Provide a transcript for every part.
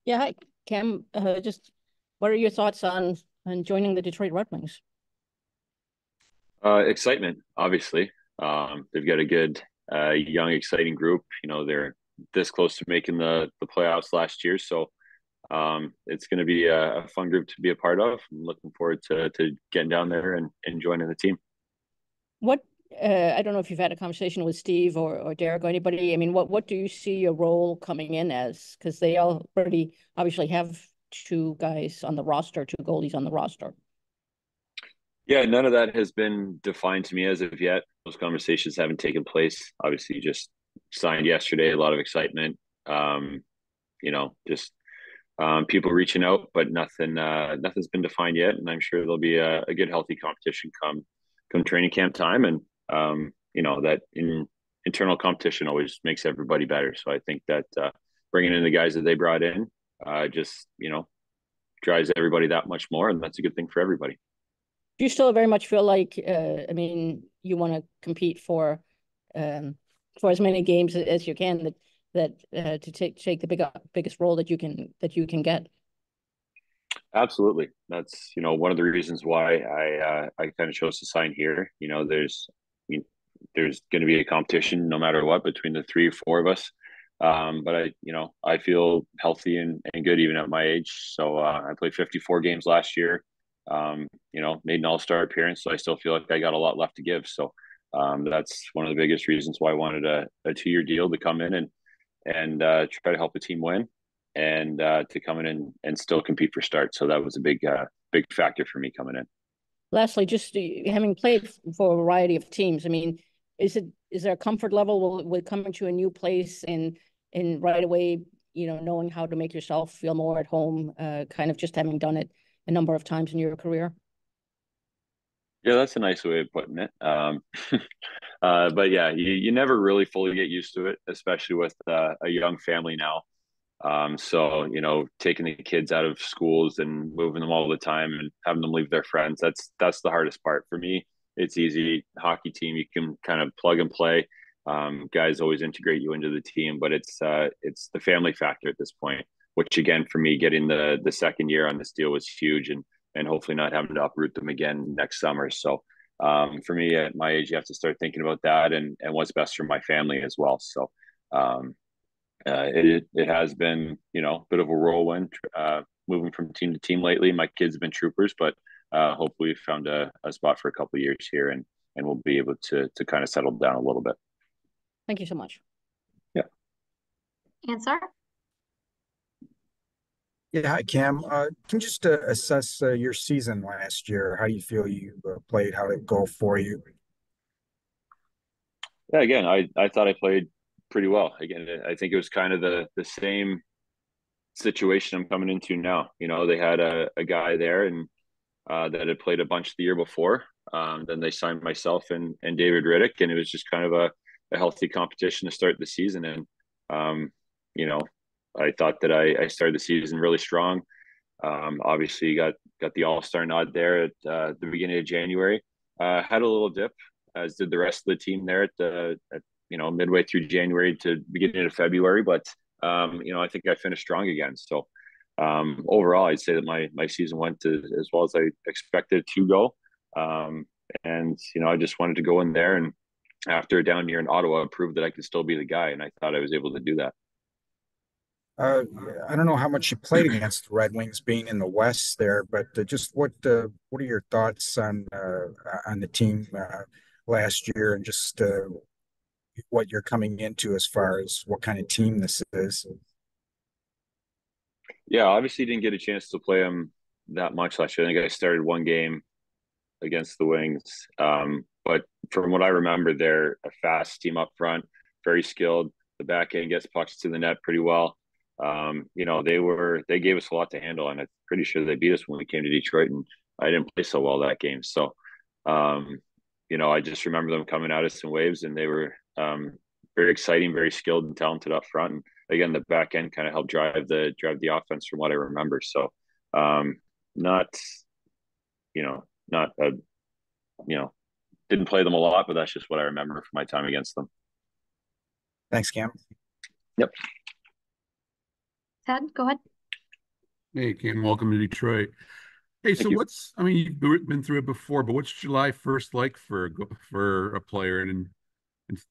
Yeah, hi, Cam. Just what are your thoughts on joining the Detroit Red Wings? Excitement, obviously. They've got a good, young, exciting group. They're this close to making the playoffs last year, so it's going to be a fun group to be a part of. I'm looking forward to getting down there and joining the team. What I don't know if you've had a conversation with Steve or Derek or anybody. I mean, what do you see your role coming in as? Because they already obviously have two guys on the roster, two goalies on the roster. Yeah, none of that has been defined to me as of yet. Those conversations haven't taken place. Obviously, just signed yesterday. A lot of excitement. Um, just people reaching out, but nothing's been defined yet. And I'm sure there'll be a good, healthy competition come training camp time. And that internal competition always makes everybody better. So I think that bringing in the guys that they brought in just drives everybody that much more, and that's a good thing for everybody. Do you still very much feel like, I mean, you want to compete um, for as many games as you can that to take the biggest role that you can get? Absolutely, that's one of the reasons why I kind of chose to sign here. There's going to be a competition no matter what between the three or four of us. But I feel healthy and good even at my age. So I played 54 games last year. Made an all-star appearance, so I still feel like I got a lot left to give. So that's one of the biggest reasons why I wanted a 2-year deal to come in and try to help the team win and to come in and still compete for start. So that was a big factor for me coming in. Lastly, just having played for a variety of teams, I mean, is there a comfort level with coming to a new place and right away, knowing how to make yourself feel more at home, kind of just having done it a number of times in your career? Yeah, that's a nice way of putting it. But yeah, you never really fully get used to it, especially with a young family now. So taking the kids out of schools and moving them all the time and having them leave their friends, that's the hardest part for me. It's easy. Hockey team, you can kind of plug and play. Guys always integrate you into the team, but it's the family factor at this point, which again for me, getting the second year on this deal was huge, and hopefully not having to uproot them again next summer. So for me at my age, you have to start thinking about that and what's best for my family as well. So um, it has been a bit of a whirlwind moving from team to team lately. My kids have been troopers, but hopefully we found a spot for a couple of years here, and we'll be able to kind of settle down a little bit. Thank you so much. Yeah. Answer. Yeah, hi Cam. Can you just assess your season last year? How you feel you played? How did it go for you? Yeah, again, I thought I played pretty well. Again, I think it was kind of the same situation I'm coming into now. They had a guy there and that had played a bunch the year before. Then they signed myself and David Riddick, and it was just kind of a healthy competition to start the season. And um, you know, I thought that I started the season really strong. Obviously, got the All Star nod there at the beginning of January. Had a little dip, as did the rest of the team there at midway through January to beginning of February. But I think I finished strong again. So overall, I'd say that my season went as well as I expected to go. Um, and I just wanted to go in there and after a down year in Ottawa, prove that I could still be the guy, and I thought I was able to do that. Uh, I don't know how much you played against the Red Wings being in the West there, but just what are your thoughts on the team last year and just what you're coming into as far as what kind of team this is? Yeah, obviously didn't get a chance to play him that much last year. I think I started one game against the Wings. But from what I remember, they're a fast team up front, very skilled. The back end gets pucks to the net pretty well. They gave us a lot to handle, and I'm pretty sure they beat us when we came to Detroit, and I didn't play so well that game. So, I just remember them coming at us in waves, and they were very exciting, very skilled and talented up front. And again, the back end kind of helped drive the offense from what I remember. So, not not a you know, didn't play them a lot, but that's just what I remember from my time against them. Thanks, Cam. Yep. Ted, go ahead. Hey, Cam, welcome to Detroit. Hey, Thank so you. I mean, you've been through it before, but what's July 1st like for for a player and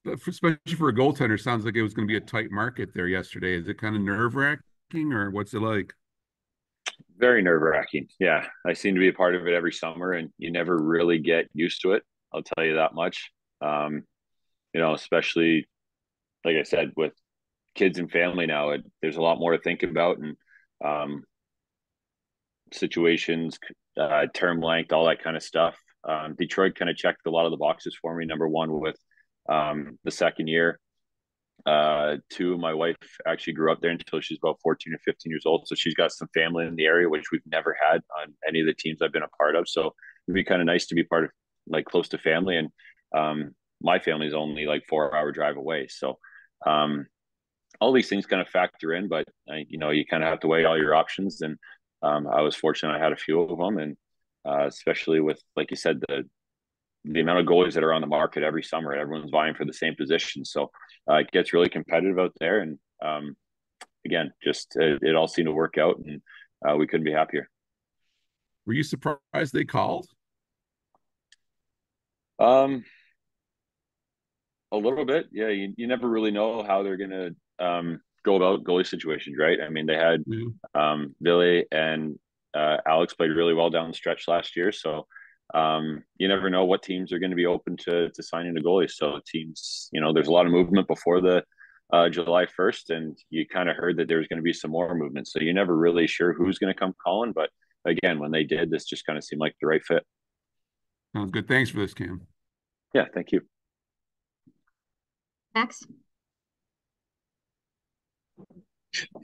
especially for a goaltender? Sounds like it was going to be a tight market there yesterday. Is it kind of nerve-wracking or what's it like? Very nerve-wracking. Yeah, I seem to be a part of it every summer, and you never really get used to it. I'll tell you that much. Um, especially like I said, with kids and family now, there's a lot more to think about, and um, situations, term length, all that kind of stuff. Detroit kind of checked a lot of the boxes for me. Number one, with the second year. Two, my wife actually grew up there until she's about 14 or 15 years old. So she's got some family in the area, which we've never had on any of the teams I've been a part of. So it'd be kind of nice to be part of, like, close to family. And my family's only like 4 hour drive away. So all these things kind of factor in, but you kind of have to weigh all your options. And I was fortunate; I had a few of them, and especially with, like you said, the amount of goalies that are on the market every summer. Everyone's vying for the same position, so it gets really competitive out there. And again, just it all seemed to work out, and we couldn't be happier. Were you surprised they called? Um, a little bit, yeah. You never really know how they're gonna go about goalie situations, right? I mean, they had Yeah. Billy and Alex played really well down the stretch last year, so you never know what teams are going to be open to signing a goalie. So teams, there's a lot of movement before the July 1st, and you kind of heard that there's going to be some more movement. So you're never really sure who's going to come calling, but again, when they did, this just kind of seemed like the right fit. Sounds good. Thanks for this, Cam. Yeah, thank you. Max?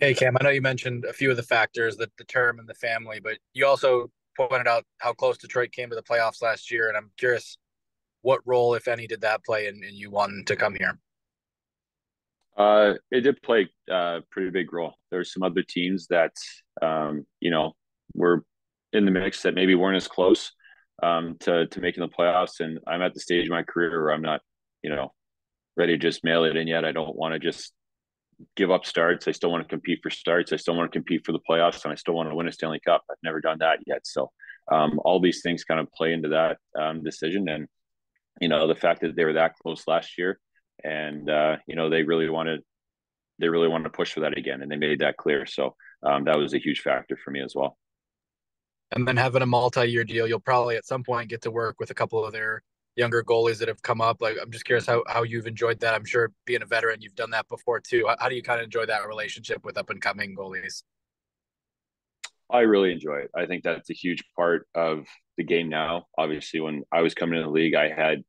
Hey, Cam, I know you mentioned a few of the factors, the term and the family, but you also pointed out how close Detroit came to the playoffs last year. And I'm curious, what role, if any, did that play in you wanting to come here? It did play a pretty big role. There's some other teams that, were in the mix that maybe weren't as close to making the playoffs. And I'm at the stage of my career where I'm not, ready to just mail it in yet. I don't want to just give up starts. I still want to compete for starts. I still want to compete for the playoffs, and I still want to win a Stanley Cup. I've never done that yet. So all these things kind of play into that decision. And, the fact that they were that close last year, and, they really wanted to push for that again, and they made that clear. So that was a huge factor for me as well. And then having a multi-year deal, you'll probably at some point get to work with a couple of their younger goalies that have come up. Like, I'm just curious how you've enjoyed that. I'm sure being a veteran, you've done that before too. How do you kind of enjoy that relationship with up and coming goalies? I really enjoy it. I think that's a huge part of the game now. Obviously, when I was coming in the league, I had,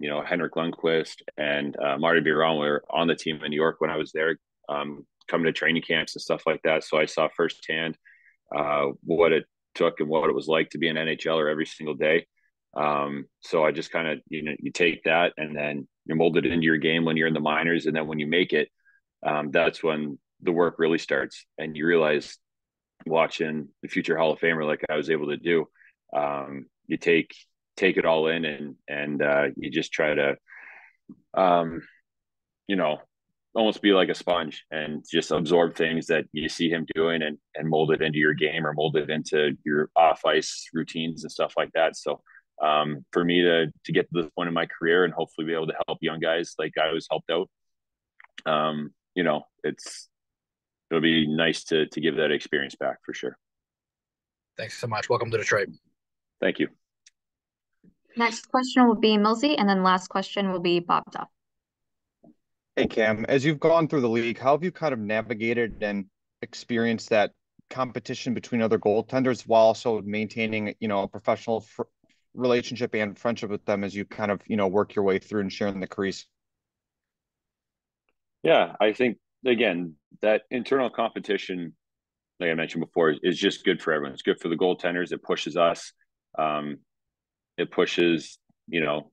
Henrik Lundqvist and Marty Biron were on the team in New York when I was there, coming to training camps and stuff like that. So I saw firsthand what it took and what it was like to be an NHLer every single day. So I just kind of, you take that and then you mold it into your game when you're in the minors. And then when you make it, that's when the work really starts. And you realize, watching the future Hall of Famer, like I was able to do, you take it all in, and you just try to, um, you know, almost be like a sponge and just absorb things that you see him doing, and mold it into your game or mold it into your off ice routines and stuff like that. So for me to get to this point in my career and hopefully be able to help young guys like I was helped out, it'll be nice to give that experience back for sure. Thanks so much. Welcome to Detroit. Thank you. Next question will be Millsy, and then last question will be Bob Duff. Hey Cam, as you've gone through the league, how have you kind of navigated and experienced that competition between other goaltenders while also maintaining, a professional relationship and friendship with them as you kind of, work your way through and sharing the crease? Yeah, I think again that internal competition, like I mentioned before, is just good for everyone. It's good for the goaltenders. It pushes us. It pushes, the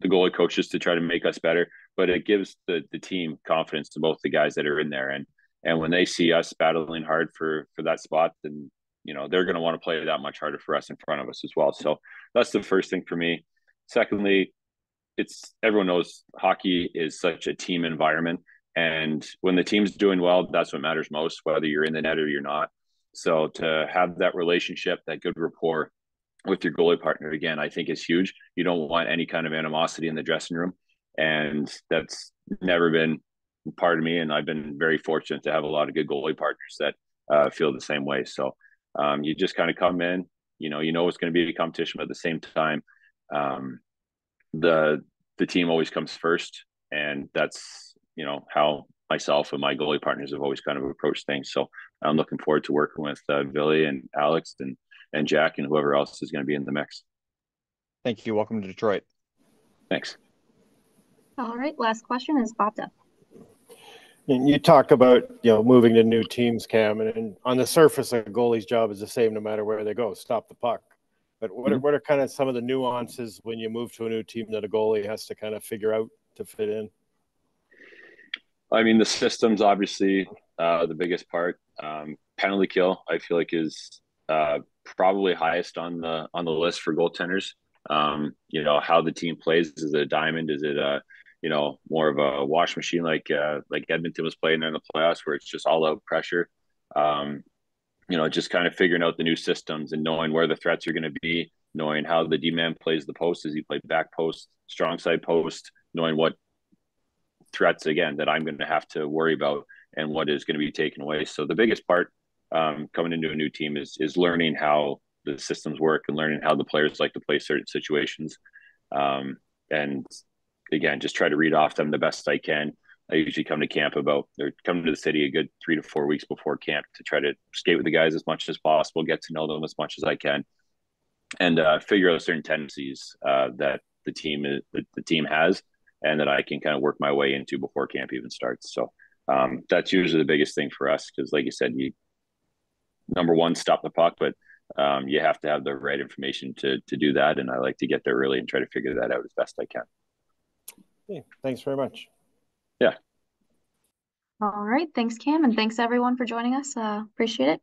goalie coaches to try to make us better, but it gives the team confidence to both the guys that are in there. And when they see us battling hard for that spot, then, they're going to want to play that much harder for us in front of us as well. So that's the first thing for me. Secondly, everyone knows hockey is such a team environment. And when the team's doing well, that's what matters most, whether you're in the net or you're not. So to have that relationship, that good rapport with your goalie partner, again, I think is huge. You don't want any kind of animosity in the dressing room. And that's never been part of me. And I've been very fortunate to have a lot of good goalie partners that feel the same way. So you just kind of come in, you know it's going to be a competition, but at the same time, the team always comes first. And that's, how myself and my goalie partners have always kind of approached things. So I'm looking forward to working with Billy and Alex and Jack and whoever else is going to be in the mix. Thank you. Welcome to Detroit. Thanks. All right, last question is Bobda. And you talk about, moving to new teams, Cam, and on the surface, a goalie's job is the same no matter where they go, stop the puck. But what are kind of some of the nuances when you move to a new team that a goalie has to kind of figure out to fit in? I mean, the system's obviously the biggest part. Penalty kill, I feel like, is probably highest on the list for goaltenders. How the team plays. Is it a diamond? Is it more of a wash machine like Edmonton was playing in the playoffs, where it's just all out pressure? Just kind of figuring out the new systems and knowing where the threats are going to be, knowing how the D-man plays the post. Does he play back post, strong side post, knowing what threats, again, that I'm going to have to worry about and what is going to be taken away. So the biggest part coming into a new team is learning how the systems work and learning how the players like to play certain situations. And again, just try to read off them the best I can. I usually come to camp or come to the city a good 3 to 4 weeks before camp to try to skate with the guys as much as possible, get to know them as much as I can, and figure out certain tendencies that the team has, and that I can kind of work my way into before camp even starts. So that's usually the biggest thing for us, because like you said, number one, stop the puck, but you have to have the right information to do that. And I like to get there early and try to figure that out as best I can. Okay, thanks very much. Yeah. All right, thanks, Cam, and thanks everyone for joining us. Appreciate it.